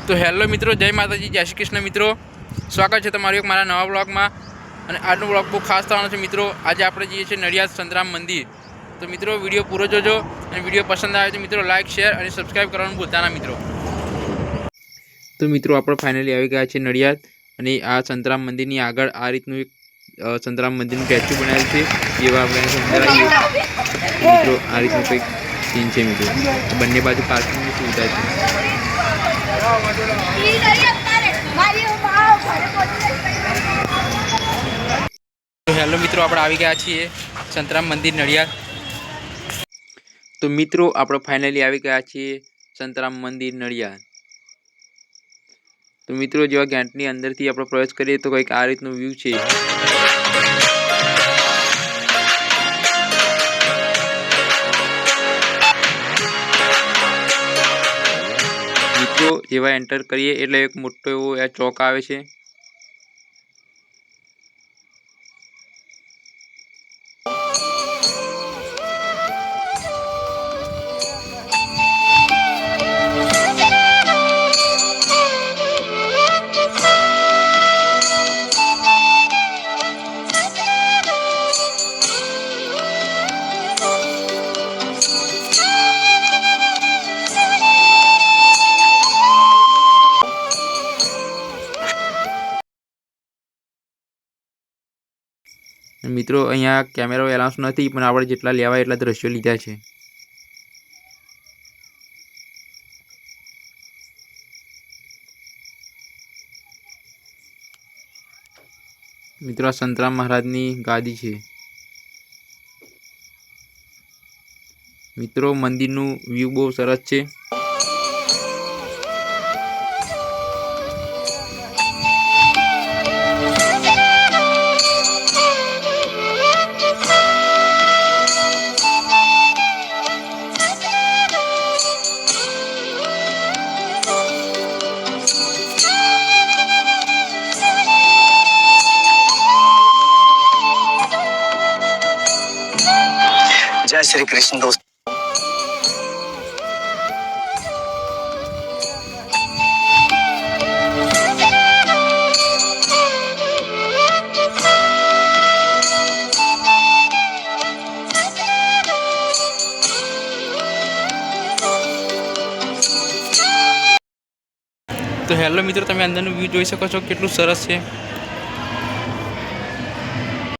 तो हेलो मित्रों, जय माताजी, जय श्री कृष्ण। मित्रों, स्वागत है तमारू एक मारा नवा ब्लॉग में। અને આજનો બ્લોગ બહુ ખાસ થવાનો છે મિત્રો। આજે આપણે જઈએ છીએ નડિયાદ સંતરામ મંદિર। તો મિત્રો વિડીયો પૂરો જોજો અને વિડીયો પસંદ આવે તો મિત્રો લાઇક શેર અને સબસ્ક્રાઈબ કરવાનું ભૂલતા ના મિત્રો। તો મિત્રો આપણે ફાઇનલી આવી ગયા છે નડિયાદ અને આ સંતરામ મંદિરની આગળ આ રીતનું એક સંતરામ મંદિરનું સ્ટેચ્યુ બનાવેલું છે। જેવા આપણે અંદર આવીએ મિત્રો આ રીતનું કંઈક સીન છે મિત્રો। બંને બાજુ પાર્કિંગની સુવિધા છે। तो हेलो मित्रों, आप आ गया छे संतराम मंदिर नडियाद। तो मित्रों आप फाइनली आ गया छे संतराम मंदिर नडियाद। तो मित्रों जो गेटनी अंदर थी आप प्रवेश करिए तो कईक आ रीतनु व्यू छे। मित्रों जेवा एंटर करिए एटले एक मोटो एवो आ चौक आवे छे। मित्रों अहींया कैमरा एलाउंस नहीं पण आपणे जेटला लेवाय एटला दृश्यों लीधा छे। मित्रों संतराम महाराजनी गादी छे। मित्रों मंदिरनु व्यू बहुत सरस छे। जय श्री कृष्ण दोस्त। तो हेलो मित्रों, तमे अंदरनु व्यू जोई शको छो केटલું સરસ છે।